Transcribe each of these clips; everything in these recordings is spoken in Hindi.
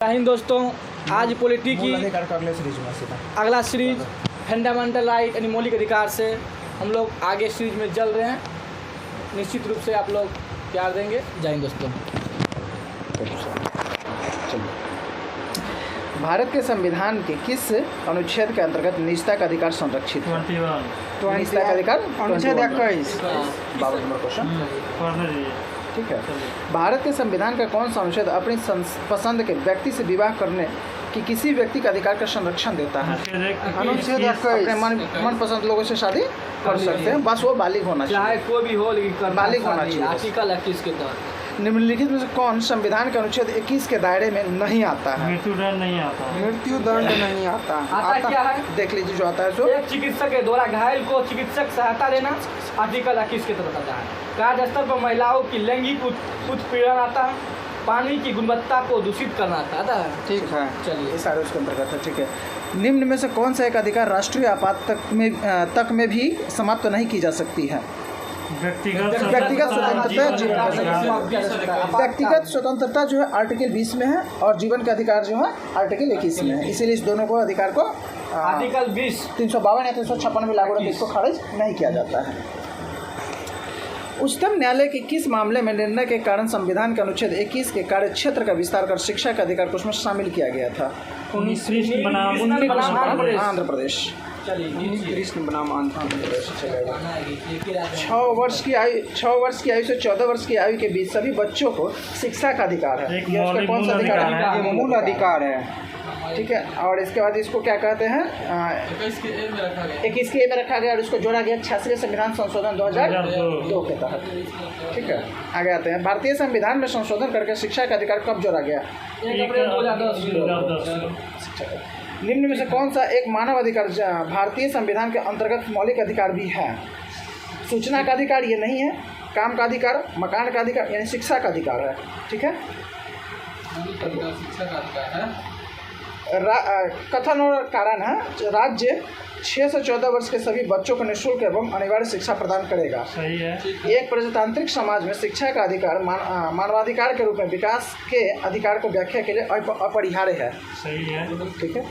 हिंद दोस्तों, आज पॉलिटी की अगला सीरीज फंडामेंटल राइट यानी मौलिक अधिकार से हम लोग आगे सीरीज में चल रहे हैं। निश्चित रूप से आप लोग प्यार देंगे। जय हिंद दोस्तों। भारत के संविधान के किस अनुच्छेद के अंतर्गत निजता का अधिकार संरक्षित है? 21 निजता का अधिकार अनुच्छेद 21 52 नंबर क्वेश्चन। ठीक है। भारत के संविधान का कौन सा अनुच्छेद अपनी पसंद के व्यक्ति से विवाह करने की किसी व्यक्ति का अधिकार का संरक्षण देता है? अनुच्छेद 21 अपने मन पसंद लोगों से शादी कर सकते हैं, बस वो बालिग होना चाहे चाहिए, कोई भी हो, लेकिन बालिग होना चाहिए। आर्टिकल 21 के तहत निम्नलिखित में से कौन संविधान के अनुच्छेद 21 के दायरे में नहीं आता है? मृत्युदंड नहीं आता। मृत्युदंड नहीं आता। आता क्या है? देख लीजिए जो आता है सो एक चिकित्सक के द्वारा घायल को चिकित्सक सहायता देना, आर्टिकल 21 के तहत आता है। कार्य स्थल पर महिलाओं की लैंगिक उत्पीड़न आता है। पानी की गुणवत्ता को दूषित करना आता है। ठीक है, चलिए ये सारे उसके अंतर्गत है। ठीक है। निम्न में से कौन सा एक अधिकार राष्ट्रीय आपात तक में भी समाप्त नहीं की जा सकती है? व्यक्तिगत स्वतंत्रता जो है आर्टिकल 20 में है, और जीवन का अधिकार जो है आर्टिकल 21 में है। इसीलिए इस दोनों को अधिकार को आर्टिकल 20 352 या 356 में लागू रहकर इसको खारिज नहीं किया जाता है। उच्चतम न्यायालय के किस मामले में निर्णय के कारण संविधान के अनुच्छेद 21 के कार्य क्षेत्र का विस्तार कर शिक्षा का अधिकार को उसमें शामिल किया गया था? 19 बनाम आंध्र प्रदेश। 19 बनाम आंध्र प्रदेश। 6 वर्ष की आयु से 14 वर्ष की आयु के बीच सभी बच्चों को शिक्षा का अधिकार है। एक ये उसका कौन सा अधिकार है? ये मूल अधिकार है। ठीक है। और इसके बाद इसको क्या कहते हैं? 21 के ए में रखा गया और इसको जोड़ा गया 86वें संविधान संशोधन 2002 के तहत। ठीक है। आगे आते हैं। भारतीय संविधान में संशोधन करके शिक्षा का अधिकार कब जोड़ा गया? 1 अप्रैल 2010। निम्न में से कौन सा एक मानव अधिकार भारतीय संविधान के अंतर्गत मौलिक अधिकार भी है? सूचना का अधिकार ये नहीं है। काम का अधिकार, मकान का अधिकार यानी शिक्षा का अधिकार है। ठीक है। शिक्षा का अधिकार है। कथन और कारण है। राज्य 6 से 14 वर्ष के सभी बच्चों को निःशुल्क एवं अनिवार्य शिक्षा प्रदान करेगा। सही है। एक प्रजातांत्रिक समाज में शिक्षा का अधिकार मानवाधिकार के रूप में विकास के अधिकार को व्याख्या के लिए अपरिहार्य है। सही है। ठीक है।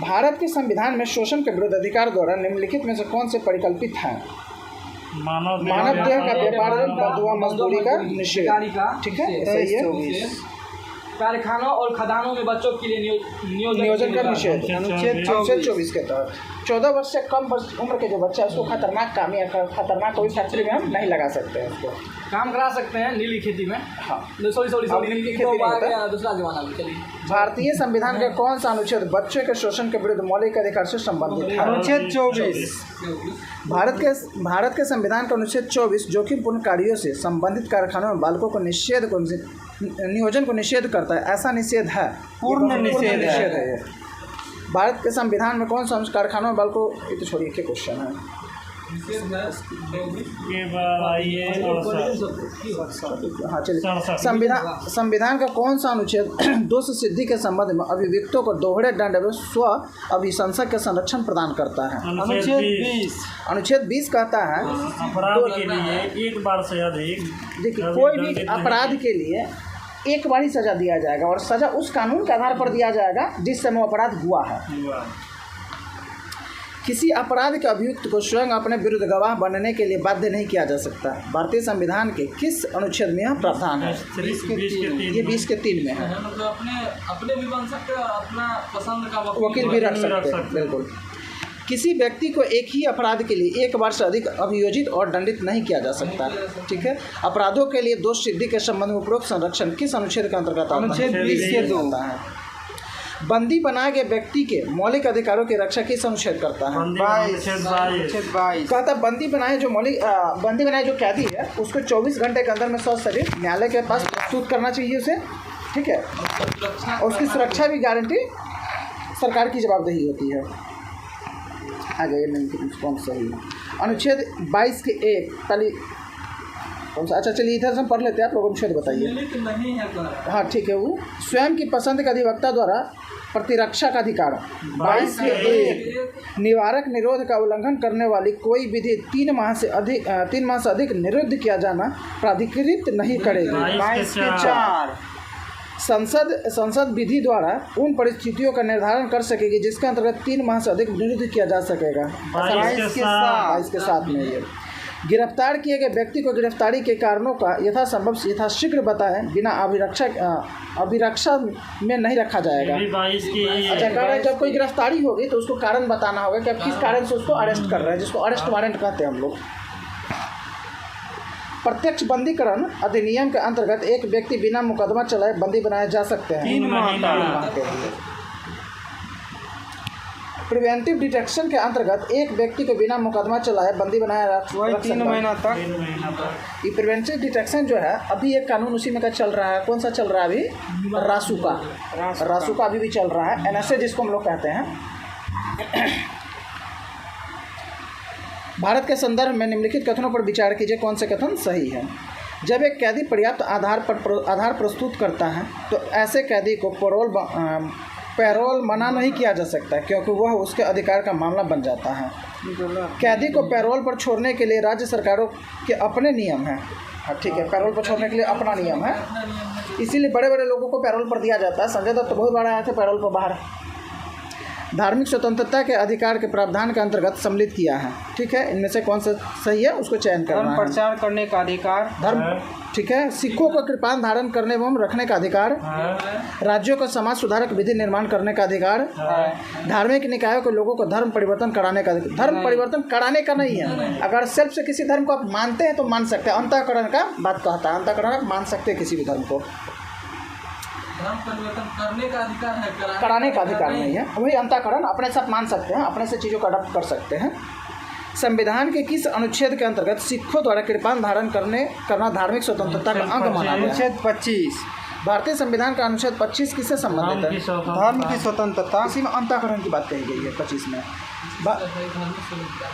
भारत के संविधान में शोषण के विरुद्ध अधिकार द्वारा निम्नलिखित में से कौन से परिकल्पित हैं? मानव देह का व्यापार, बंधुआ मजदूरी का निषेध। ठीक है, सही है। कारखानों और खदानों में बच्चों के लिए नियोजन का निषेध अनुच्छेद 24 के तहत 14 वर्ष से कम उम्र के जो बच्चा है उसको खतरनाक काम या खतरनाक कोई फैक्ट्री में हम नहीं लगा सकते हैं। उसको काम करा सकते हैं नीली खेती में। हाँ, सॉरी नीली खेती नहीं होता। दूसरा जमाना में। चलिए, भारतीय संविधान का कौन सा अनुच्छेद बच्चे के शोषण के विरुद्ध मौलिक अधिकार से संबंधित है? अनुच्छेद 24। भारत के संविधान का अनुच्छेद 24 जोखिमपूर्ण कार्यों से संबंधित कारखानों में बालकों को नियोजन को निषेध करता है। ऐसा निषेध है, पूर्ण निषेध है ये। भारत के संविधान में कौन सा कारखानों में बालकों, ये तो छोड़िए, क्या क्वेश्चन है? हाँ चलिए। संविधान का कौन सा अनुच्छेद दोष सिद्धि के संबंध में अभियुक्तों को दोहरे दंड एवं स्व अभिशंसा के संरक्षण प्रदान करता है? अनुच्छेद 20 कहता है अपराध के लिए एक बार से अधिक, देखिए, कोई भी अपराध के लिए एक बार ही सजा दिया जाएगा, और सजा उस कानून के आधार पर दिया जाएगा जिस समय अपराध हुआ है। किसी अपराध के अभियुक्त को स्वयं अपने विरुद्ध गवाह बनने के लिए बाध्य नहीं किया जा सकता। भारतीय संविधान के किस अनुच्छेद में यह प्रावधान है? ये 20 के 3 में है। मतलब अपने भी बन सकते हैं और अपना पसंद का वकील भी रख सकते हैं। बिल्कुल। किसी व्यक्ति को एक ही अपराध के लिए एक बार से अधिक अभियोजित और दंडित नहीं किया जा सकता। ठीक है। अपराधों के लिए दोष सिद्धि के संबंध में उपरोक्त संरक्षण किस अनुच्छेद के अंतर्गत आता है? अनुच्छेद 20 के 2 होता है। बंदी बनाए गए व्यक्ति के मौलिक अधिकारों की रक्षा किस अनुच्छेद करता है? 22। कहता बंदी बनाए जो कैदी है उसको 24 घंटे के अंदर में सशरीर न्यायालय के पास प्रस्तुत करना चाहिए उसे। ठीक है। और उसकी सुरक्षा भी गारंटी सरकार की जवाबदेही होती है। आगे कौन सही? अनुच्छेद 22 के 1 ताली कौन सा? अच्छा चलिए, इधर से हम पढ़ लेते हैं, आप लोग अनुच्छेद बताइए। हाँ ठीक है। वो स्वयं की पसंद के अधिवक्ता द्वारा प्रतिरक्षा का अधिकार। 22 के 1 निवारक निरोध का उल्लंघन करने वाली कोई विधि 3 माह से अधिक निरुद्ध किया जाना प्राधिकृत नहीं करेगी। 22 के 4 संसद विधि द्वारा उन परिस्थितियों का निर्धारण कर सकेगी जिसके अंतर्गत 3 माह से अधिक विरोध किया जा सकेगा। 22 के साथ में ये गिरफ्तार किए गए व्यक्ति को गिरफ्तारी के कारणों का यथासंभव यथाशीघ्र बताएं, बिना अभिरक्षा में नहीं रखा जाएगा। अच्छा, कारण जब कोई गिरफ्तारी होगी तो उसको कारण बताना होगा कि आप किस कारण से उसको अरेस्ट कर रहे हैं, जिसको अरेस्ट वारंट कहते हैं हम लोग। प्रत्यक्ष बंदीकरण अधिनियम के अंतर्गत एक व्यक्ति बिना मुकदमा चलाए बंदी बनाए जा सकते हैं 3 माह के लिए। प्रिवेंटिव डिटेक्शन के अंतर्गत एक व्यक्ति को बिना मुकदमा चलाए बंदी बनाए रख 3 महीना तक। ये प्रिवेंटिव डिटेक्शन जो है अभी एक कानून उसी में का चल रहा है। कौन सा चल रहा है अभी? रासुका अभी भी चल रहा है। NSA जिसको हम लोग कहते हैं। भारत के संदर्भ में निम्नलिखित कथनों पर विचार कीजिए, कौन से कथन सही है। जब एक कैदी पर्याप्त आधार प्रस्तुत करता है तो ऐसे कैदी को पैरोल मना नहीं किया जा सकता क्योंकि वह उसके अधिकार का मामला बन जाता है। कैदी को पैरोल पर छोड़ने के लिए राज्य सरकारों के अपने नियम हैं। हाँ ठीक है, पैरोल पर छोड़ने के लिए अपना नियम है, इसीलिए बड़े बड़े लोगों को पैरोल पर दिया जाता है। संजय दत्त तो बहुत बड़ा आए थे पैरोल पर बाहर। धार्मिक स्वतंत्रता के अधिकार के प्रावधान के अंतर्गत सम्मिलित किया है। ठीक है, इनमें से कौन सा सही है उसको चयन करना है। प्रचार करने का अधिकार, धर्म, ठीक है। सिखों को कृपान धारण करने एवं रखने का अधिकार, राज्यों को समाज सुधारक विधि निर्माण करने का अधिकार, धार्मिक निकायों के लोगों को धर्म परिवर्तन कराने का अधिकार। धर्म परिवर्तन कराने का नहीं है, अगर सेल्फ से किसी धर्म को आप मानते हैं तो मान सकते हैं। अंतःकरण का बात कहता है, अंतःकरण आप मान सकते हैं किसी भी धर्म को। धर्म परिवर्तन करने का अधिकार है, कराने का अधिकार नहीं है। वही अंतःकरण अपने साथ मान सकते हैं, अपने से चीज़ों को अडॉप्ट कर सकते हैं। संविधान के किस अनुच्छेद के अंतर्गत सिखों द्वारा कृपान धारण करना धार्मिक स्वतंत्रता का अंग माना गया है? अनुच्छेद 25। भारतीय संविधान का अनुच्छेद 25 किससे संबंधित है? धर्म की स्वतंत्रता। इसी में अंतःकरण की बात कही गई है 25 में।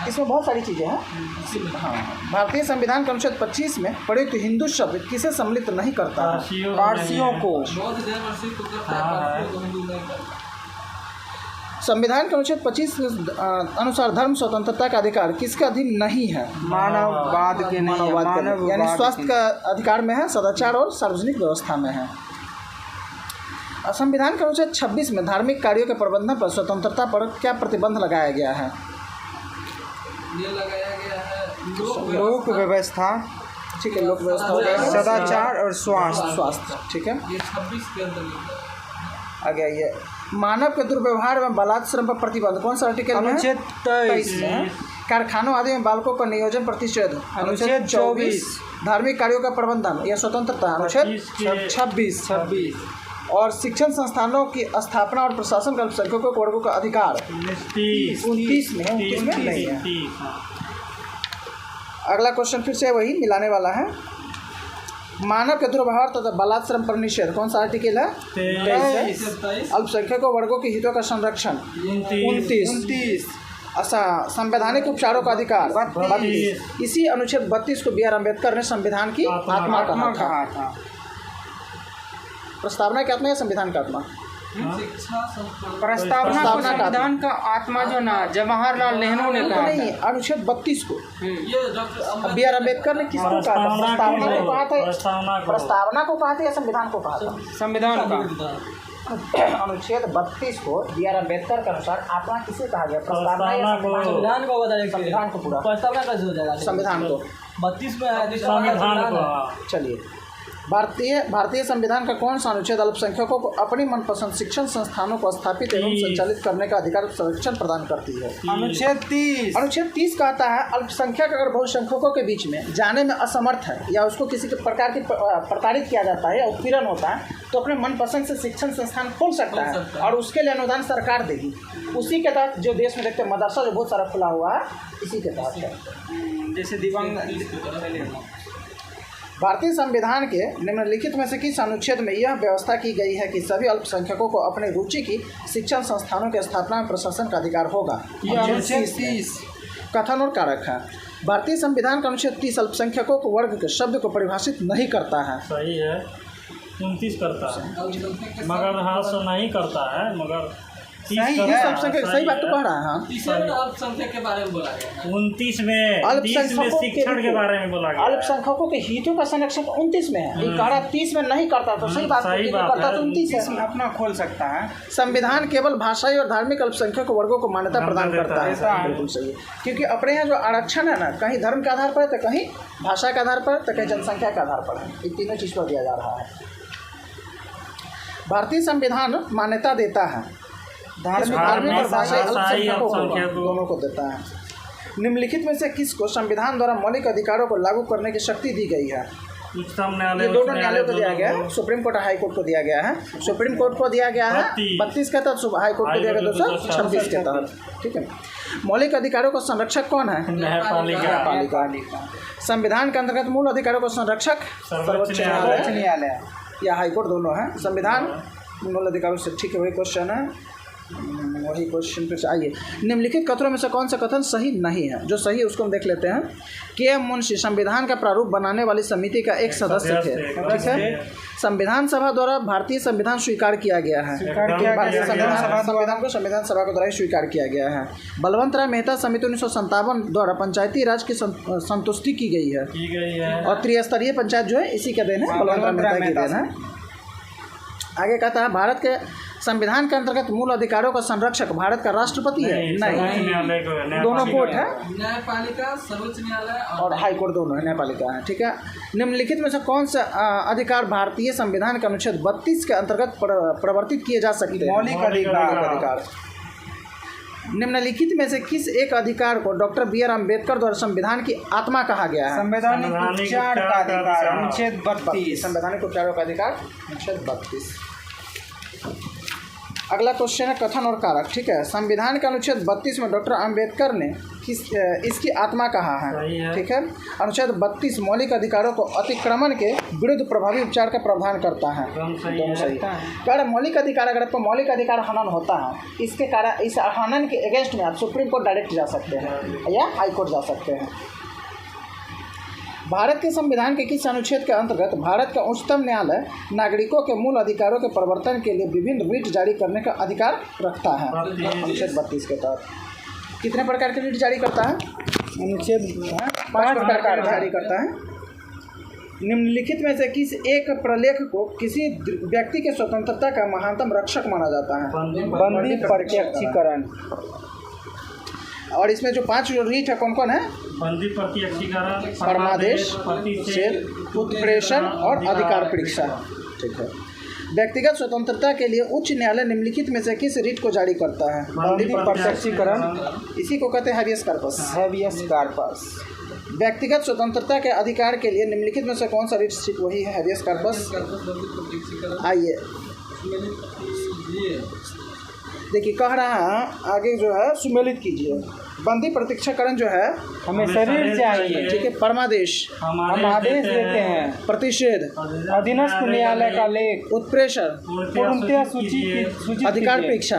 इसमें बहुत सारी चीज़ें हैं। हाँ, भारतीय संविधान का अनुच्छेद 25 में प्रयुक्त हिंदू शब्द किसे सम्मिलित नहीं करता? पारसियों को। संविधान के अनुच्छेद 25 के अनुसार धर्म स्वतंत्रता का अधिकार किसके अधीन नहीं है? मानववाद के नहीं, यानी स्वास्थ्य का अधिकार में है, सदाचार और सार्वजनिक व्यवस्था में है। संविधान के अनुच्छेद 26 में धार्मिक कार्यों के प्रबंधन पर स्वतंत्रता पर क्या प्रतिबंध लगाया गया है? ये लगाया गया है लोक व्यवस्था, ठीक है, लोक व्यवस्था हो गया, सदाचार और स्वास्थ्य, ठीक है। ये 26 के अंतर्गत आ गया ये मानव के दुर्व्यवहार एवं बलात्कार पर प्रतिबंध कौन सा आर्टिकल में? अनुच्छेद 23 में। कारखानों आदि में बालकों का नियोजन प्रतिषेध अनुच्छेद 24। धार्मिक कार्यों का प्रबंधन या स्वतंत्रता अनुच्छेद 26। और शिक्षण संस्थानों की स्थापना और प्रशासन का अल्पसंख्यकों को वर्गों का अधिकार 29 में नहीं है। अगला क्वेश्चन फिर से वही मिलाने वाला है। मानव के दुर्व्यवहार तथा बलात्कार पर निषेध कौन सा आर्टिकल है? 23। अल्पसंख्यकों वर्गों के हितों का संरक्षण 29। संवैधानिक उपचारों का अधिकार 32। इसी अनुच्छेद 32 को BR अम्बेडकर ने संविधान की आत्मा कहा था। प्रस्तावना की आत्मा या संविधान का आत्मा? प्रस्तावना को संविधान का आत्मा जो ना जवाहरलाल नेहरू ने कहा नहीं, अनुच्छेद 32 को BR अम्बेडकर ने किसको कहा था? प्रस्तावना को कहा था, प्रस्तावना को कहा था या संविधान को कहा था? संविधान का। अनुच्छेद 32 को BR अम्बेडकर के अनुसार आत्मा किसे कहा गया? प्रस्तावना या संविधान को बताइए। संविधान को पूरा प्रस्तावना कैसे हो जाएगा? संविधान को 32 में संविधान को। चलिए, भारतीय संविधान का कौन सा अनुच्छेद अल्पसंख्यकों को अपनी मनपसंद शिक्षण संस्थानों को स्थापित एवं संचालित करने का अधिकार संरक्षण प्रदान करती है? अनुच्छेद 30। अनुच्छेद 30 कहता है अल्पसंख्यक अगर बहुसंख्यकों के बीच में जाने में असमर्थ है या उसको किसी प्रकार की प्रताड़ित किया जाता है या उत्पीड़न होता है तो अपने मनपसंद से शिक्षण संस्थान खोल सकता है और उसके लिए अनुदान सरकार देगी। उसी के तहत जो देश में देखते हैं मदरसा जो बहुत सारा खुला हुआ है, इसी के तहत है। जैसे दिव्यांग। भारतीय संविधान के निम्नलिखित में से किस अनुच्छेद में यह व्यवस्था की गई है कि सभी अल्पसंख्यकों को अपने रुचि की शिक्षण संस्थानों की स्थापना में प्रशासन का अधिकार होगा? अनुच्छेद 30। कथन और कारक है। भारतीय संविधान का अनुच्छेद 30 अल्पसंख्यकों को वर्ग के शब्द को परिभाषित नहीं करता है। सही है, 29 करता है, मगर हाँ नहीं करता है, मगर सही है, अल्पसंख्यक सही बात तो कह रहा है। हाँ, अल्पसंख्यक के बारे में बोला गया 29 में 30 में शिक्षण के बारे में बोला गया। अल्पसंख्यकों के हितों का संरक्षण 29 में है, ये कह रहा 30 में नहीं करता, तो सही बात सही बात करता है, तो 29 है। अपना खोल सकता है। संविधान केवल भाषाई और धार्मिक अल्पसंख्यक वर्गों को मान्यता प्रदान करता है, बिल्कुल सही है। क्योंकि अपने यहाँ जो आरक्षण है ना, कहीं धर्म के आधार पर है, तो कहीं भाषा के आधार पर, तो कहीं जनसंख्या के आधार पर है, ये तीनों चीज़ पर दिया जा रहा है। भारतीय संविधान मान्यता देता है धार्मिक और भाषाई अल्पसंख्यकों दोनों को देता है। निम्नलिखित में से किसको संविधान द्वारा मौलिक अधिकारों को लागू करने की शक्ति दी गई है? उच्चतम न्यायालय, ये दोनों न्यायालयों को दिया गया है, सुप्रीम कोर्ट और हाई कोर्ट को दिया गया है। सुप्रीम कोर्ट को दिया गया है 32 के तहत, हाई कोर्ट को दिया गया 226 के तहत। ठीक है। मौलिक अधिकारों का संरक्षक कौन है? न्यायपालिका। संविधान के अंतर्गत मूल अधिकारों का संरक्षक सर्वोच्च न्यायालय या हाई कोर्ट दोनों है। संविधान मूल अधिकारों से, ठीक है, वही क्वेश्चन है, वही क्वेश्चन पे आइए। निम्नलिखित कथनों में से कौन सा कथन सही नहीं है? जो सही है उसको हम देख लेते हैं। के.एम. मुंशी संविधान का प्रारूप बनाने वाली समिति का एक सदस्य थे। ठीक है। संविधान सभा द्वारा भारतीय संविधान स्वीकार किया गया है। संविधान को संविधान सभा के द्वारा ही स्वीकार किया गया है। बलवंत राय मेहता समिति 1957 द्वारा पंचायती राज की संतुष्टि की गई है। और त्रिस्तरीय पंचायत जो है इसी का देन है, बलवंत राय मेहता की देन है। आगे कहता है भारत के संविधान के अंतर्गत मूल अधिकारों का संरक्षक भारत का राष्ट्रपति है? नहीं, दोनों कोर्ट है, न्यायपालिका, सर्वोच्च न्यायालय और हाई कोर्ट दोनों है, न्यायपालिका है। ठीक है। निम्नलिखित में से कौन सा अधिकार भारतीय संविधान के अनुच्छेद 32 के अंतर्गत प्रवर्तित किए जा सकते हैं? मौलिक अधिकार। निम्नलिखित में से किस एक अधिकार को डॉक्टर B.R. अम्बेडकर द्वारा संविधान की आत्मा कहा गया है? संवैधानिक उपचार का अधिकार, अनुच्छेद 32। संवैधानिक उपचारों का अधिकार, अनुच्छेद 32। अगला क्वेश्चन है कथन और कारक। ठीक है। संविधान के अनुच्छेद 32 में डॉक्टर अम्बेडकर ने इसकी आत्मा कहा है। ठीक है। अनुच्छेद 32 मौलिक अधिकारों को अतिक्रमण के विरुद्ध प्रभावी उपचार का प्रावधान करता है। दोनों सही। कारण मौलिक अधिकार, अगर आपको मौलिक अधिकार हनन होता है, इसके कारण इस हनन के अगेंस्ट में आप सुप्रीम कोर्ट डायरेक्ट जा सकते हैं या हाई कोर्ट जा सकते हैं। भारत के संविधान के किस अनुच्छेद के अंतर्गत भारत का उच्चतम न्यायालय नागरिकों के मूल अधिकारों के परिवर्तन के लिए विभिन्न रिट जारी करने का अधिकार रखता है? अनुच्छेद 32 के तहत। कितने प्रकार के रिट जारी करता है? अनुच्छेद 5 प्रकार का जारी करता है। निम्नलिखित में से किस एक प्रलेख को किसी व्यक्ति के स्वतंत्रता का महानतम रक्षक माना जाता है? बंदी प्रत्यक्षीकरण। और इसमें जो 5 जो रीट है कौन कौन है? बंदी प्रत्यक्षीकरण, परमादेश, प्रतिषेध, उत्प्रेषण और अधिकार परीक्षा। ठीक है। व्यक्तिगत स्वतंत्रता के लिए उच्च न्यायालय निम्नलिखित में से किस रीट को जारी करता है? बंदी प्रत्यक्षीकरण। इसी को कहते हैं हैबियस कॉर्पस। Habeas corpus. व्यक्तिगत स्वतंत्रता के अधिकार के लिए निम्नलिखित में से कौन सा रीट वही है? Habeas corpus. आइए देखिए, कह रहा है आगे जो है सुमेलित कीजिए। बंदी प्रत्यक्षीकरण जो है हमें शरीर चाहिए। ठीक है। परमादेश, हम आदेश देते हैं। प्रतिषेध, अधीनस्थ न्यायालय का लेख, उत्प्रेषण, पूर्णतः सूचित अधिकार परीक्षा।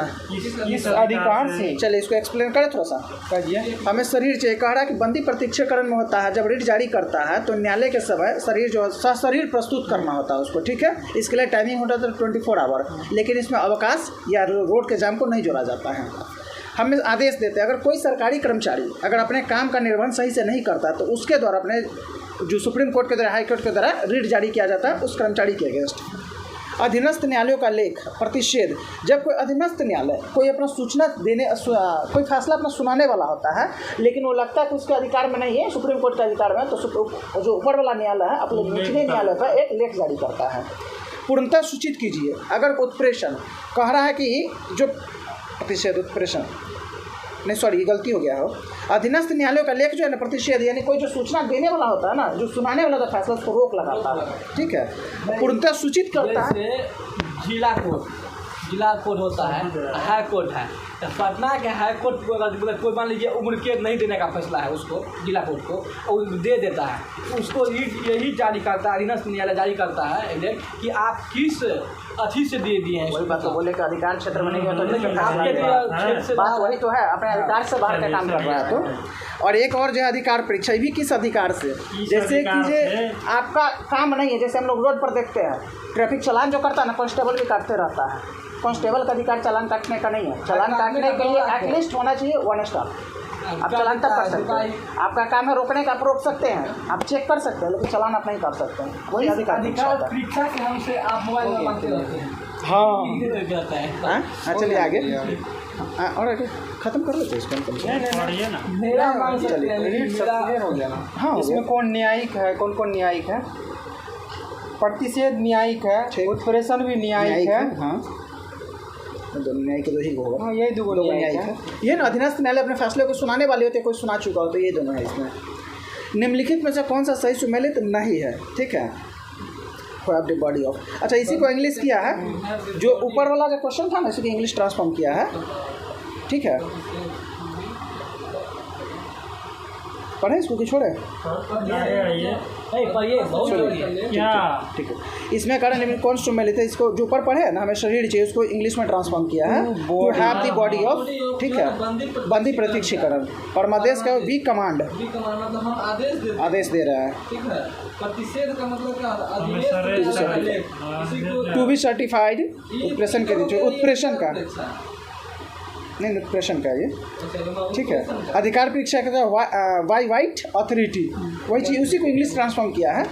इस अधिकार से, चलिए इसको एक्सप्लेन करें थोड़ा सा। कहिए। हमें शरीर चाहिए। कह रहा है कि बंदी प्रत्यक्षीकरण में होता है जब रिट जारी करता है तो न्यायालय के समय शरीर जो सशरीर प्रस्तुत करना होता है उसको। ठीक है। इसके लिए टाइमिंग होता है 24 आवर, लेकिन इसमें अवकाश या रोड के जाम को नहीं जोड़ा जाता है। हमें आदेश देते हैं अगर कोई सरकारी कर्मचारी अगर अपने काम का निर्वहन सही से नहीं करता तो उसके द्वारा अपने जो सुप्रीम कोर्ट के द्वारा हाई कोर्ट के द्वारा रिट जारी किया जाता है उस कर्मचारी के अगेंस्ट। अधीनस्थ न्यायालयों का लेख, प्रतिषेध। जब कोई अधीनस्थ न्यायालय कोई अपना सूचना देने कोई फैसला अपना सुनाने वाला होता है लेकिन वो लगता है कि उसके अधिकार में नहीं है, सुप्रीम कोर्ट के अधिकार में, तो जो ऊपर वाला न्यायालय है अपने निचले न्यायालय पर एक लेख जारी करता है। पूर्णतः सूचित कीजिए। अगर उत्प्रेषण कह रहा है कि जो प्रतिषेध, उत्प्रेषण नहीं, सॉरी ये गलती हो गया हो। अधीनस्थ न्यायालयों का लेख जो है ना प्रतिषेध, यानी कोई जो सूचना देने वाला होता है ना, जो सुनाने वाला था फैसला, उसको रोक लगाता है। ठीक है। पूर्णतः सूचित करता है। जिला कोर्ट होता है, हाई कोर्ट है। तो पटना के हाई कोर्ट को अगर कोई मान लीजिए उम्र कैद नहीं देने का फैसला है उसको जिला कोर्ट को और दे देता है, उसको यही जारी करता है, अधीनस्थ न्यायालय जारी करता है कि आप किस अथी से दे दिए हैं। वही बात तो बोले कि अधिकार क्षेत्र में नहीं है तो आपके लिए से बात वही तो है, अपने अधिकार से बाहर का काम कर रहा है। तो और एक और जो है अधिकार परीक्षा, भी किस अधिकार से? जैसे कि आपका काम नहीं है, जैसे हम लोग रोड पर देखते हैं ट्रैफिक चालान जो करता है ना, कांस्टेबल भी काटते रहता है, कांस्टेबल का अधिकार चालान काटने का नहीं है। चालान काटने के लिए एटलीस्ट होना चाहिए 1 स्टार। आप चालान तब कर सकते हैं, आपका काम है रोकने का, आप रोक सकते हैं, आप चेक कर सकते हैं, लेकिन चालान आप नहीं कर सकते हैं। वही अधिकार परीक्षा के हमसे आप मोबाइल में मांगते रहते हैं। हाँ चलिए आगे। और आगे खत्म कर लेते हैं इसको। पढ़िए ना। मेरा मांग सकते हैं, हो गया ना। हाँ इसमें कौन न्यायिक है, कौन कौन न्यायिक है? प्रतिषेध न्यायिक है, उत्प्रेषण भी न्यायिक है। हाँ दोनों न्यायिक तो ही होगा। हाँ यही दो न्यायिक है। ये ना अधीनस्थ न्यायालय अपने फैसले को सुनाने वाले होते हैं, कोई सुना चुका हो, तो ये दोनों है इसमें। निम्नलिखित में से कौन सा सही सुमेलित नहीं है? ठीक है, द बॉडी ऑफ। अच्छा, इसी को इंग्लिश किया है, जो ऊपर वाला जो क्वेश्चन था ना, इसी को इंग्लिश ट्रांसफॉर्म किया है। ठीक है, पढ़े इसको कि छोड़े? क्या ठीक है, इसमें कारण कौन सुमेलित है? इसको जो ऊपर पढ़े ना, हमें शरीर चाहिए, उसको इंग्लिश में ट्रांसफॉर्म किया है। To have the body of, ठीक है, बंदी प्रतीक्षीकरण। परमादेश का वी कमांड, आदेश दे रहा है। प्रतिषेध का मतलब क्या होता है? टू बी सर्टिफाइड, उत्प्रेषण के नीचे, उत्प्रेषण का नहीं, उत्प्रेषण का ये। ठीक है, अधिकार परीक्षा का वाई वाइट अथॉरिटी, वही चीज़, उसी को इंग्लिश ट्रांसफॉर्म किया है।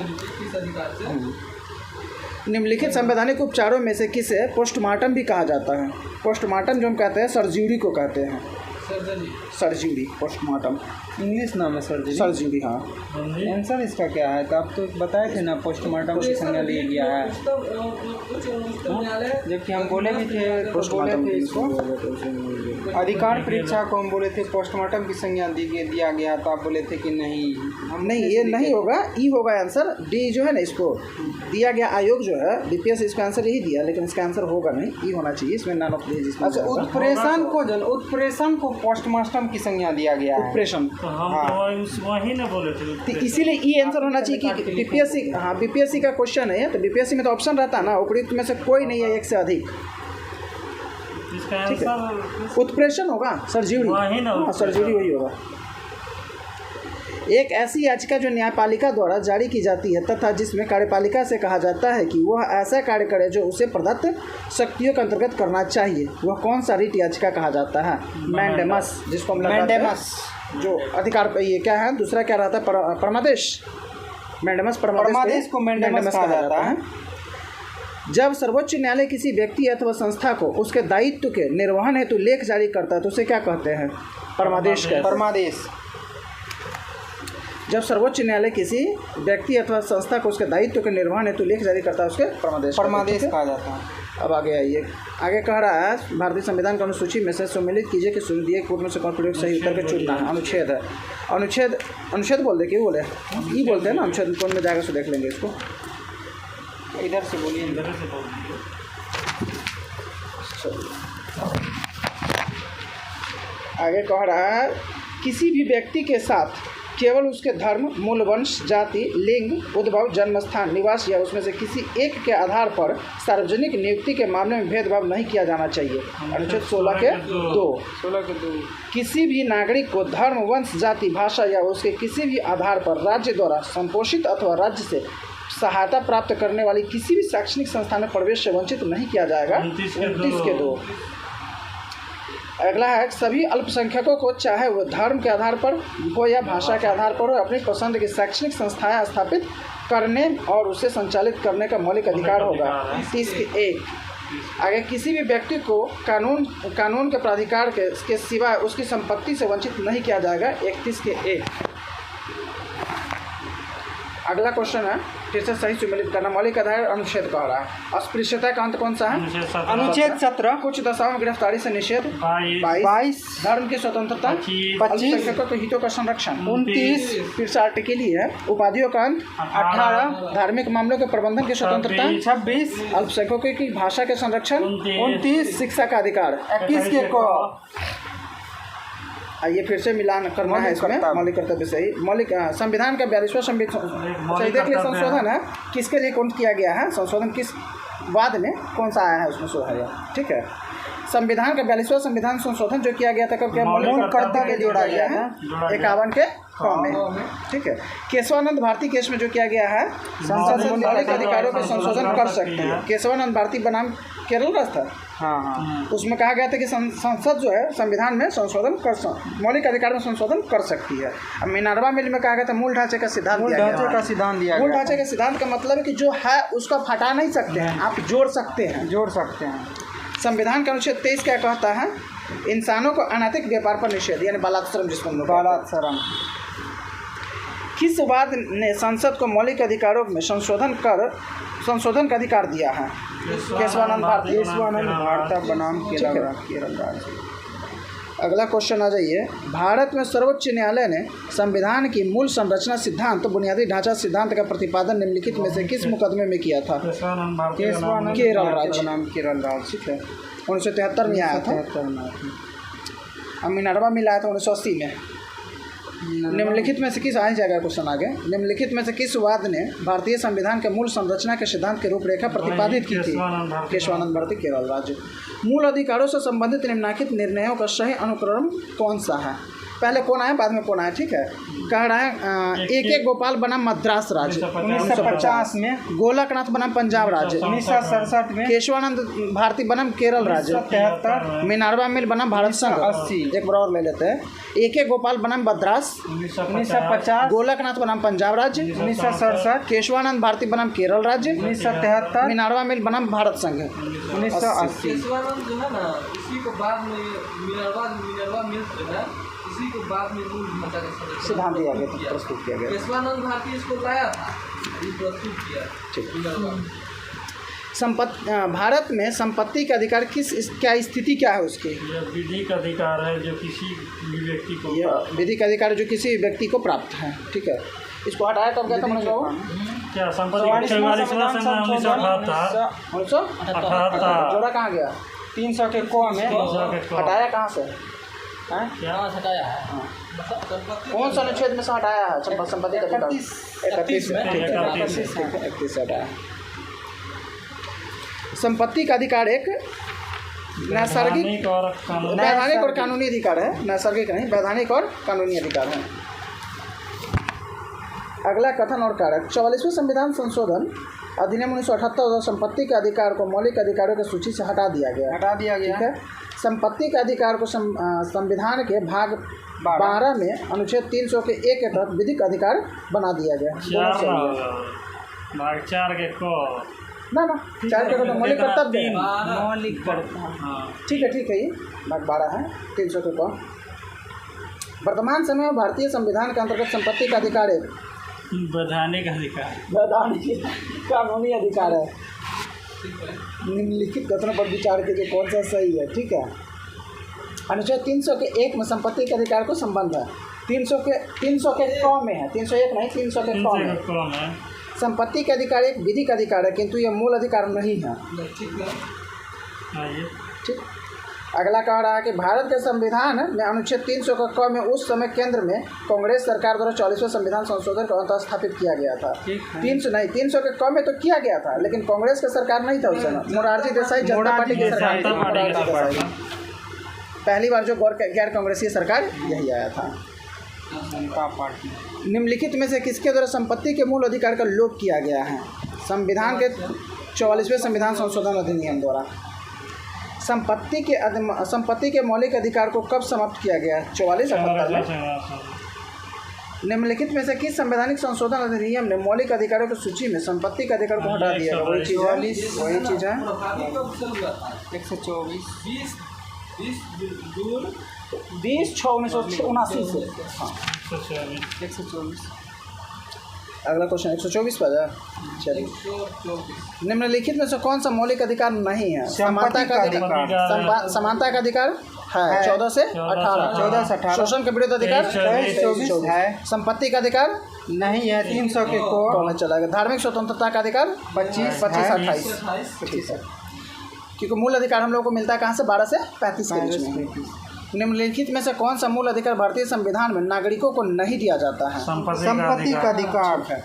निम्नलिखित संवैधानिक उपचारों में से किसे पोस्टमार्टम भी कहा जाता है? पोस्टमार्टम जो हम कहते हैं, सर्जरी को कहते हैं, सर्जरी, पोस्टमार्टम इंग्लिश नाम है सर्जरी। सर्जरी, हाँ। आंसर इसका क्या है? तो आप तो बताए थे ना, पोस्टमार्टम की संज्ञा ले लिया है, जबकि हम बोले भी थे, तो बोले थे इसको अधिकार परीक्षा को हम बोले थे पोस्टमार्टम की संज्ञा दिया गया, तो आप बोले थे कि नहीं, हम नहीं, ये नहीं होगा, ई होगा आंसर। डी जो है ना, इसको दिया गया आयोग जो है बीपीएस, इसका आंसर यही दिया, लेकिन इसका आंसर होगा नहीं, ई होना चाहिए इसमें, नॉन ऑफ दिस। अच्छा, उत्प्रेषण को पोस्टमार्टम की संज्ञा दिया गया है। उत्प्रेषण, तो हम तो वही ना बोले थे। तो इसीलिए ई आंसर होना चाहिए कि बीपीएससी, हाँ बीपीएससी का क्वेश्चन है, तो बीपीएससी में तो ऑप्शन रहता है ना, उपयुक्त में से कोई नहीं है, एक से अधिक। इसका आंसर उत्प्रेषण होगा, सर्जरी, हाँ सर्जरी वही होगा। एक ऐसी याचिका जो न्यायपालिका द्वारा जारी की जाती है तथा जिसमें कार्यपालिका से कहा जाता है कि वह ऐसा कार्य करे जो उसे प्रदत्त शक्तियों के अंतर्गत करना चाहिए, वह कौन सा रिट याचिका कहा जाता है? मैंडेमस, जिसको हम मैंडेमस, जो अधिकार, ये क्या है, दूसरा क्या रहता है? परमादेश। मैंडेमस, परमादेश को मैंडेमस कहा जाता है। जब सर्वोच्च न्यायालय किसी व्यक्ति अथवा संस्था को उसके दायित्व के निर्वहन हेतु लेख जारी करता है तो उसे क्या कहते हैं? परमादेश कहते हैं। परमादेश। जब सर्वोच्च न्यायालय किसी व्यक्ति अथवा संस्था को उसके दायित्व के निर्वहन हेतु लेख जारी करता है, उसके परमादेश कहा जाता है। अब आगे आइए, आगे कह रहा है भारतीय संविधान की अनुसूची में से सम्मिलित कीजिए कि दिए कोर्ट में से कौन प्रयोग सही उत्तर के चुनना है। अनुच्छेद है, अनुच्छेद बोल दे, क्यों बोले, ई बोलते हैं ना, अनुच्छेद कौन में जाकर से देख लेंगे इसको। इधर से बोलिए, इधर से बोलिए। आगे कह रहा है किसी भी व्यक्ति के साथ केवल उसके धर्म, मूल वंश, जाति, लिंग, उद्भव, जन्म स्थान, निवास या उसमें से किसी एक के आधार पर सार्वजनिक नियुक्ति के मामले में भेदभाव नहीं किया जाना चाहिए। अनुच्छेद 16 के 2। किसी भी नागरिक को धर्म, वंश, जाति, भाषा या उसके किसी भी आधार पर राज्य द्वारा संपोषित अथवा राज्य से सहायता प्राप्त करने वाली किसी भी शैक्षणिक संस्थान में प्रवेश से वंचित नहीं किया जाएगा। 29 के 2। अगला है सभी अल्पसंख्यकों को चाहे वो धर्म के आधार पर हो या भाषा के आधार पर हो अपनी पसंद की शैक्षणिक संस्थाएं स्थापित करने और उसे संचालित करने का मौलिक अधिकार होगा। 30 के 1। आगे किसी भी व्यक्ति को कानून के प्राधिकार के सिवाय उसकी संपत्ति से वंचित नहीं किया जाएगा। 31 के 1। अगला क्वेश्चन है फिर से सही सुमेलित करना। मौलिक आधार अनुच्छेद कह रहा है। अस्पृश्यता का अंत कौन सा है? अनुच्छेद 17। कुछ दशाओं में गिरफ्तारी से निषेध 22। धर्म की स्वतंत्रता 25। अल्पसंख्यकों के हितों का संरक्षण 29। फिर से आर्टिकल ही है। उपाधियों का अंत 18। धार्मिक मामलों के प्रबंधन की स्वतंत्रता 26। अल्पसंख्यकों की भाषा के संरक्षण 29। शिक्षा का अधिकार 21 के को। आइए फिर से मिलान करना है इसमें। मौलिक कर्तव्य सही। मौलिक संविधान का 42वां सही देख लिया। संशोधन है किसके लिए कौन किया गया है? संशोधन किस बाद में कौन सा आया है उसमें सुधार? ठीक है, संविधान का 42वां संविधान संशोधन जो किया गया था कब? मौलिक कर्तव्य जोड़ा गया है 51 के में। ठीक है, केशवानंद भारती केस में जो किया गया है संसद मौलिक अधिकारों के संशोधन कर सकते हैं। केशवानंद भारती बनाम केरल राज्य था, हाँ हाँ उसमें कहा गया था कि संसद जो है संविधान में संशोधन मौलिक अधिकार में संशोधन कर सकती है। अब मिनर्वा मिल में कहा गया था मूल ढांचे का सिद्धांत मूल दिया गया ढांचे है। का सिद्धांत दिया मूल गया ढांचे के सिद्धांत का मतलब है कि जो है उसको आप हटा नहीं सकते हैं, आप जोड़ सकते हैं। जोड़ सकते हैं। संविधान का अनुच्छेद 23 क्या कहता है? इंसानों को अनैतिक व्यापार पर निषेध, यानी बालाश्रम जिसको हम लोग कहते हैं। बालाश्रम। किस वाद ने संसद को मौलिक अधिकारों में संशोधन का अधिकार दिया है? केशवानंद भारती। केशवानंद भारती बनाम केरल राज्य। अगला क्वेश्चन आ जाइए। भारत में सर्वोच्च न्यायालय ने संविधान की मूल संरचना सिद्धांत तो बुनियादी ढांचा सिद्धांत का प्रतिपादन निम्नलिखित में से किस मुकदमे में किया था? केशवानंद केरल राज्य बनाम केरल राज्य। ठीक है, 1973 में आया था। 1973 में। अब मिनर्वा मिल आया था 1980 में। निम्नलिखित में से किस आ जाएगा क्वेश्चन आगे। निम्नलिखित में से किस वाद ने भारतीय संविधान के मूल संरचना के सिद्धांत के रूपरेखा प्रतिपादित की थी? केशवानंद भारती, केरल राज्य। मूल अधिकारों से संबंधित निम्नलिखित निर्णयों का सही अनुक्रम कौन सा है? पहले कौन आया बाद में कौन आया? ठीक है, कह रहा है AK गोपाल बनाम मद्रास राज्य 1950 में, गोलकनाथ बनाम पंजाब राज्य 1967 में, केशवानंद भारती बनाम केरल राज्य 1973, मिनर्वा मिल बनाम भारत संघ 1980, एक बार और ले लेते हैं। AK गोपाल बनाम मद्रास 1950, गोलकनाथ बनाम पंजाब राज्य 1967, केशवानंद भारती बनाम केरल राज्य 1973, मिनर्वा मिल बनाम भारत संघ 1980। केशवानंद जो है ना, इसी को बाद में मिनर्वा मिल जो है, इसी को बाद में मूल ढांचा का सिद्धांत दिया गया था, प्रस्तुत किया गया। केशवानंद भारती इसको लाया था, ये प्रस्तुत किया। ठीक। मिनर्वा। भारत में संपत्ति का अधिकार क्या स्थिति क्या है उसकी? यह विधिक अधिकार है जो किसी भी व्यक्ति को यह विधिक अधिकार जो किसी व्यक्ति को प्राप्त है। ठीक है, इसको हटाया कब गया था मनोज बाबू? क्या संपत्ति 1978 जोड़ा कहाँ गया? 300 के क में हटाया कहाँ से? हैं? क्या हटाया है? हाँ। कौन सा अनुच्छेद में से हटाया है संपत्ति का अधिकार? 31 में। ठीक है, 31 से हटाया। संपत्ति का अधिकार एक नैसर्गिक, वैधानिक और कानूनी अधिकार है। नैसर्गिक नहीं, वैधानिक और कानूनी अधिकार है। अगला कथन और कारक। 44वें संविधान संशोधन अधिनियम 1978 और संपत्ति के अधिकार को मौलिक अधिकारों की सूची से हटा दिया गया। ठीक है। संपत्ति के अधिकार को संविधान के भाग 12 में अनुच्छेद 300 के 1 के तहत विधिक अधिकार बना दिया गया। भाग 4 के को ना 4 के तो मौलिक कर्तव्य है। मौलिक कर्तव्य। ठीक है, ये भाग 12 है 300 के को। वर्तमान समय में भारतीय संविधान के अंतर्गत संपत्ति का अधिकार है वैधानिक अधिकार, वैधानिक कानूनी अधिकार है। निम्नलिखित कथनों पर विचार कीजिए कौन सा सही है। ठीक है, अनुच्छेद 300 के 1 में संपत्ति के अधिकार को संबंध है। 300 के क में है, 301 नहीं, 300 के क में संपत्ति के अधिकार एक विधिक अधिकार है, किंतु यह मूल अधिकार नहीं है। ठीक। अगला कह रहा है कि भारत के संविधान में अनुच्छेद 300 का क में उस समय केंद्र में कांग्रेस सरकार द्वारा 44वें संविधान संशोधन को अंततः स्थापित किया गया था। 300 नहीं, 300 के क में तो किया गया था, लेकिन कांग्रेस का सरकार नहीं था उस समय। मोरारजी देसाई जनता पार्टी की सरकार थी। पहली बार जो गैर कांग्रेसी सरकार यही आया था। जनता पार्टी। निम्नलिखित में से किसके द्वारा संपत्ति के मूल अधिकार का लोप किया गया है? संविधान के 44वें संविधान संशोधन अधिनियम द्वारा। संपत्ति के मौलिक अधिकार को कब समाप्त किया गया? 44-78 में। निम्नलिखित में से किस संवैधानिक संशोधन अधिनियम ने मौलिक अधिकारों की सूची में संपत्ति के अधिकार को हटा दिया? वही चीज़ है 20/6/1979 से। हाँ 124। अगला क्वेश्चन 124 पर है। चलिए, निम्नलिखित में से कौन सा मौलिक अधिकार नहीं है? समानता का अधिकार। समानता का अधिकार है 14 से 18। शोषण के विरुद्ध अधिकार 24 है। संपत्ति का अधिकार नहीं है 300 के को चला गया। धार्मिक स्वतंत्रता का अधिकार 25-28। ठीक है, क्योंकि मूल अधिकार हम लोग को मिलता है कहाँ से? 12 से 35 के बीच में। निम्नलिखित में से कौन सा मूल अधिकार भारतीय संविधान में नागरिकों को नहीं दिया जाता है? संपत्ति का अधिकार है।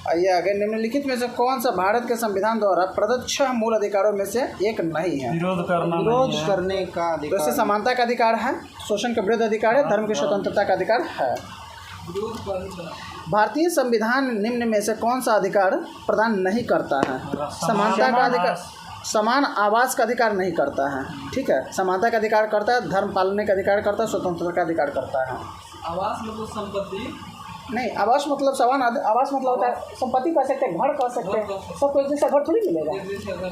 आइए आगे। निम्नलिखित में से कौन सा भारत के संविधान द्वारा प्रदत्त 6 मूल अधिकारों में से एक नहीं है? विरोध करने का अधिकार। जैसे समानता का अधिकार है, शोषण के विरुद्ध अधिकार है, धर्म की स्वतंत्रता का अधिकार है। भारतीय संविधान निम्न में से कौन सा अधिकार प्रदान नहीं करता है? समानता का अधिकार, समान आवास का अधिकार नहीं करता है, ठीक है। समानता का अधिकार करता है, धर्म पालने का अधिकार करता है, स्वतंत्रता का अधिकार करता है। आवास मतलब संपत्ति नहीं, आवास मतलब समान आवास मतलब होता है संपत्ति कह सकते हैं, घर कह सकते हैं, सबको एक जैसा घर थोड़ी मिलेगा। एक जैसे अगर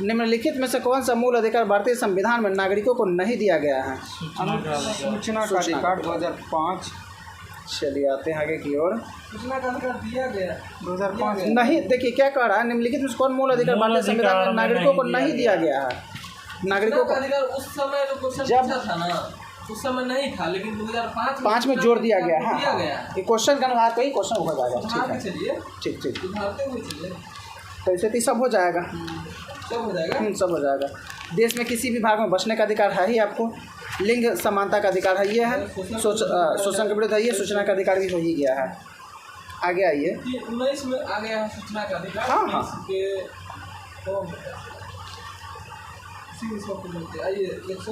निम्नलिखित में से कौन सा मूल अधिकार भारतीय संविधान में नागरिकों को नहीं दिया गया है? सूचना का अधिकार 2005। चलिए आते हैं आगे की ओर। सूचना का अधिकार दिया गया 2005 नहीं, देखिए क्या कह रहा है, निम्नलिखित में से कौन मूल अधिकार भारतीय संविधान में नागरिकों को नहीं दिया गया है? नागरिकों सूचना को का अधिकार उस समय जो क्वेश्चन जब- पूछा था ना, उस समय नहीं था, लेकिन 2005 में जोड़ दिया गया है। दिया गया ये क्वेश्चन का अनुसार कई क्वेश्चन हो जाएगा। सुधार के ठीक है, चलिए, ठीक ठीक। सुधारते हुए चलिए, तो ऐसे तो सब हो जाएगा। सब हो जाएगा। सब हो जाएगा। देश में किसी भी भाग में बसने का अधिकार है ही आपको। लिंग समानता का अधिकार है ये है। शोषण के विरुद्ध है ये। सूचना का अधिकार भी हो ही गया है। आगे आइए। 19 में आ गया है सूचना का अधिकार। हाँ, हाँ।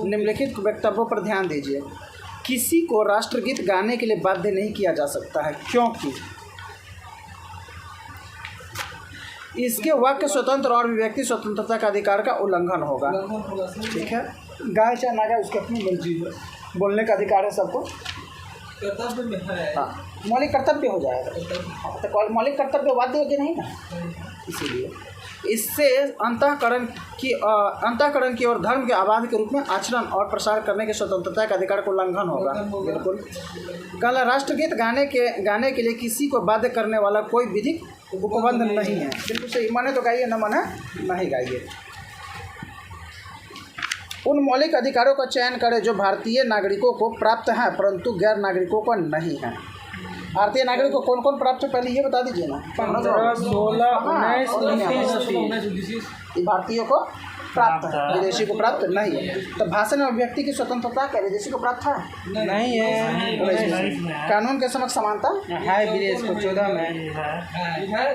निम्नलिखित वक्तव्यों पर ध्यान दीजिए। किसी को राष्ट्रगीत गाने के लिए बाध्य नहीं किया जा सकता है, क्योंकि इसके वाक्य स्वतंत्र और अभिव्यक्ति स्वतंत्रता का अधिकार का उल्लंघन होगा। ठीक है, गाय चाहे ना गाय उसकी अपनी मर्जी है, बोलने का अधिकार है सबको। कर्तव्य में है। हाँ, मौलिक कर्तव्य हो जाएगा। तो मौलिक कर्तव्य बाध्य होगी नहीं ना, इसीलिए इससे अंतःकरण की और धर्म के आवाज के रूप में आचरण और प्रसार करने की स्वतंत्रता के अधिकार का उल्लंघन होगा। बिल्कुल। कल राष्ट्रगीत गाने के लिए किसी को बाध्य करने वाला कोई विधिक उपबंध नहीं है। बिल्कुल सही। माने तो गाइए, न माने नहीं गाइए। उन मौलिक अधिकारों का चयन करें जो भारतीय नागरिकों को प्राप्त हैं परंतु गैर नागरिकों को नहीं है। भारतीय नागरिक को कौन कौन प्राप्त है पहले ये बता दीजिए ना। 15, 16, 19, 29, ये भारतीयों को प्राप्त है, विदेशी को प्राप्त नहीं है। तो भाषण और अभिव्यक्ति की स्वतंत्रता क्या विदेशी को प्राप्त है? नहीं है। कानून के समक्ष समानता है विदेश को 14 में।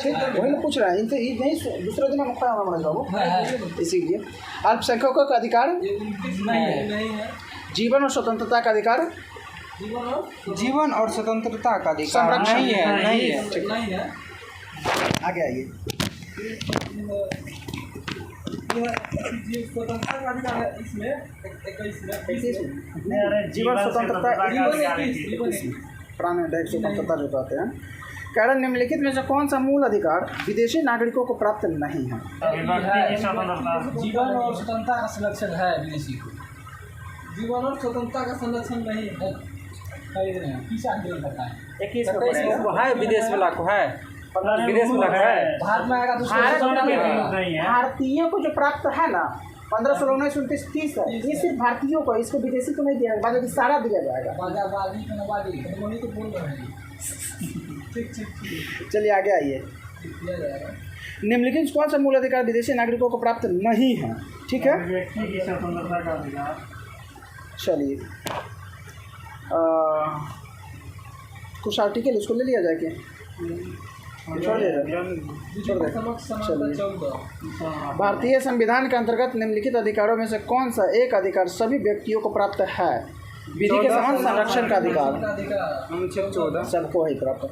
ठीक है, वही मैं पूछ रहा है। इनसे नहीं दूसरे दिन मुख्य मनोज बाबू। इसीलिए अल्पसंख्यकों का अधिकार नहीं है। जीवन और स्वतंत्रता का अधिकार जीवन और स्वतंत्रता का अधिकार संरक्षण नहीं है। नहीं है। नहीं है। आगे आइए। स्वतंत्रता का अधिकार है इसमें 21 में। जीवन स्वतंत्रता प्राण स्वतंत्रता जो कहते हैं। कारण निम्नलिखित में से कौन सा मूल अधिकार विदेशी नागरिकों को प्राप्त नहीं है? जीवन और स्वतंत्रता का संरक्षण है विदेशी को। जीवन और स्वतंत्रता का संरक्षण नहीं है। किस आंदोलन करता है? है विदेश वाला को है। विदेश वाला है। भारत में आएगा तो भारतीय को जो प्राप्त है ना 15, 16, 19, 29, 30 है, ये सिर्फ भारतीयों को, इसको विदेशी को नहीं दिया, बाकी सारा दिया जाएगा। चलिए आगे आइए। निम्नलिखित कौन सा मूल अधिकार विदेशी नागरिकों को प्राप्त नहीं है? ठीक है, व्यक्ति की स्वतंत्रता का अधिकार। चलिए कुछ आर्टिकल इसको ले लिया जाए क्या? छोड़ दिया जाए? चलिए, भारतीय संविधान के अंतर्गत निम्नलिखित अधिकारों में से कौन सा एक अधिकार सभी व्यक्तियों को प्राप्त है? विधि के समान संरक्षण का अधिकार 14 सबको ही प्राप्त है।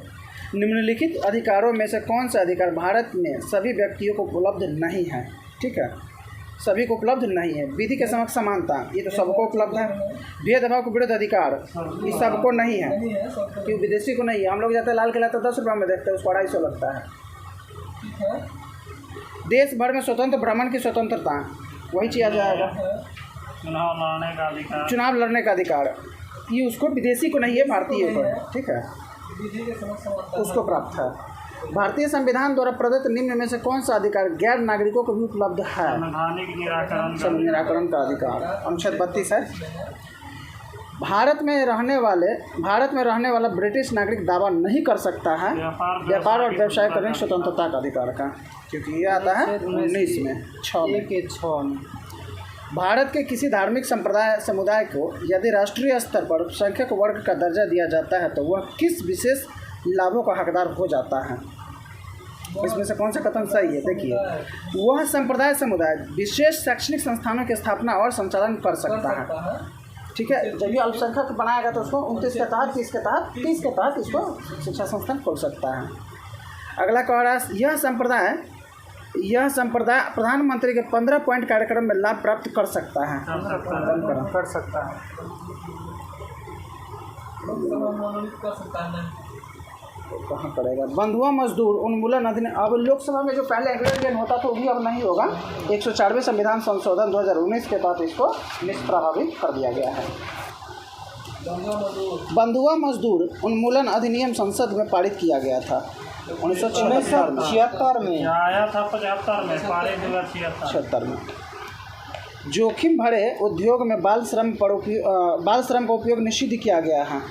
निम्नलिखित अधिकारों में से कौन सा अधिकार भारत में सभी व्यक्तियों को उपलब्ध नहीं है? ठीक है, सभी को उपलब्ध नहीं है। विधि के समक्ष समानता, ये तो सबको उपलब्ध है। भेदभाव के विरुद्ध अधिकार, ये सबको नहीं है क्योंकि विदेशी को नहीं है। हम लोग जाते हैं लाल किला तो 10 रुपये में देखते हैं, उसको 250 लगता है। देश भर में स्वतंत्र भ्रमण की स्वतंत्रता, वही चीज आ जाएगा। चुनाव लड़ने का अधिकार, ये उसको विदेशी को नहीं है, भारतीय को है। ठीक है, उसको प्राप्त है। भारतीय संविधान द्वारा प्रदत्त निम्न में से कौन सा अधिकार गैर नागरिकों को भी उपलब्ध है? निराकरण का अधिकार अनुच्छेद 32 है। भारत में रहने वाला ब्रिटिश नागरिक दावा नहीं कर सकता है व्यापार और व्यवसाय करने की स्वतंत्रता का अधिकार का, क्योंकि ये आता है 19 में 6 में। भारत के किसी धार्मिक समुदाय को यदि राष्ट्रीय स्तर पर अल्पसंख्यक वर्ग का दर्जा दिया जाता है तो वह किस विशेष लाभों का हकदार हो जाता है? इसमें से कौन सा कथन सही है? देखिए, वह संप्रदाय समुदाय विशेष शैक्षणिक संस्थानों की स्थापना और संचालन कर सकता है। ठीक है, जब भी अल्पसंख्यक बनाएगा तो उसको 29 के तहत 30 के तहत इसको शिक्षा संस्थान खोल सकता है। अगला कह रहा है, यह संप्रदाय यह संप्रदाय प्रधानमंत्री के 15 पॉइंट कार्यक्रम में लाभ प्राप्त कर सकता है। कर सकता है। कर सकता है कहाँ पड़ेगा? बंधुआ मजदूर उन्मूलन अधिनियम। अब लोकसभा में जो पहले एग्रीगेशन होता था वो भी अब नहीं होगा। 104वें संविधान संशोधन 2019 के तहत इसको निष्प्रभावित कर दिया गया है। बंधुआ मजदूर उन्मूलन अधिनियम संसद में पारित किया गया था 1976 में। आया था 75 में, पारित हुआ 76 में। जोखिम भरे उद्योग में बाल श्रम का उपयोग निषिद्ध किया गया है।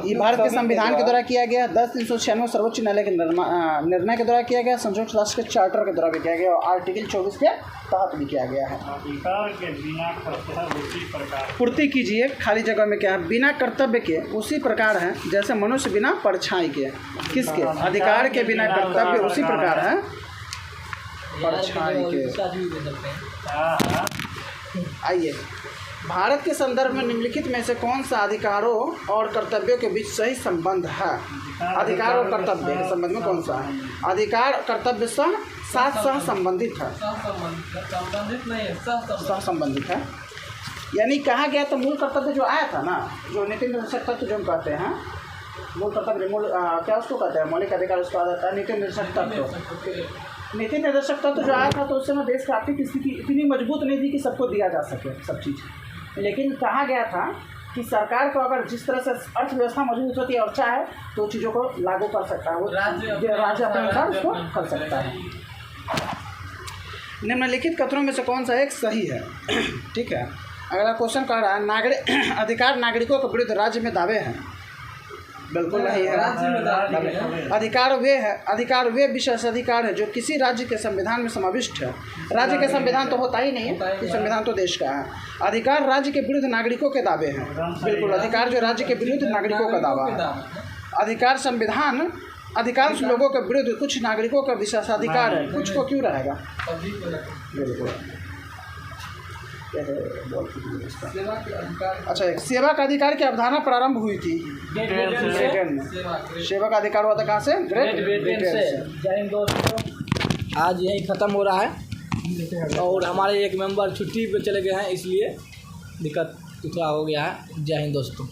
ये भारत के संविधान के द्वारा किया गया। 10/396 सर्वोच्च न्यायालय के निर्णय के द्वारा किया गया। संयुक्त राष्ट्र के चार्टर के द्वारा भी किया गया और आर्टिकल 24 के तहत भी किया गया है। अधिकार के बिना कर्तव्य उसी प्रकार पूर्ति कीजिए। खाली जगह में क्या है? बिना कर्तव्य के उसी प्रकार है जैसे मनुष्य बिना परछाई के। किसके? अधिकार के बिना कर्तव्य उसी प्रकार है परछाई के। आइए, भारत के संदर्भ में निम्नलिखित में से कौन सा अधिकारों और कर्तव्यों के बीच सही संबंध है? अधिकार और कर्तव्य के संबंध में कौन सा है? अधिकार कर्तव्य साथ सह संबंधित है। संबंधित नहीं है, सह संबंधित है। यानी कहा गया तो मूल कर्तव्य जो आया था ना, जो नीति निर्देशक तत्व जो हम कहते हैं, मूल कर्तव्य क्या उसको कहते हैं? मौलिक अधिकार उसको आ जाता है नीति निर्देशक तत्व। नीति निर्देशक तत्व जो आया था तो उस समय देश की आर्थिक स्थिति इतनी मजबूत नहीं थी कि सबको दिया जा सके सब चीज़। लेकिन कहा गया था कि सरकार को अगर जिस तरह से अर्थव्यवस्था मजबूत होती है और चाहे तो चीज़ों को लागू कर सकता है, वो राज्य अपने अनुसार उसको कर सकता है। निम्नलिखित कथनों में से कौन सा एक सही है? ठीक है। अगला क्वेश्चन कह रहा है अधिकार नागरिकों के विरुद्ध राज्य में दावे हैं। बिल्कुल नहीं है। अधिकार वे विशेष अधिकार है जो किसी राज्य के संविधान में समाविष्ट है। राज्य के संविधान तो होता ही नहीं है, ये संविधान तो देश का है। अधिकार राज्य के विरुद्ध नागरिकों के दावे हैं। बिल्कुल, अधिकार जो राज्य के विरुद्ध नागरिकों का दावा है। अधिकार संविधान अधिकांश लोगों के विरुद्ध कुछ नागरिकों का विशेषाधिकार है। कुछ को क्यों रहेगा? बिल्कुल। अच्छा, एक सेवा का अधिकार की अवधारणा प्रारंभ हुई थी ब्रिटेन में। सेवा का अधिकार हुआ था कहाँ से? ग्रेट ब्रिटेन से। जय हिंद दोस्तों, आज यही ख़त्म हो रहा है और हमारे एक मेंबर छुट्टी पे चले गए हैं, इसलिए दिक्कत थोड़ा हो गया है। जय हिंद दोस्तों।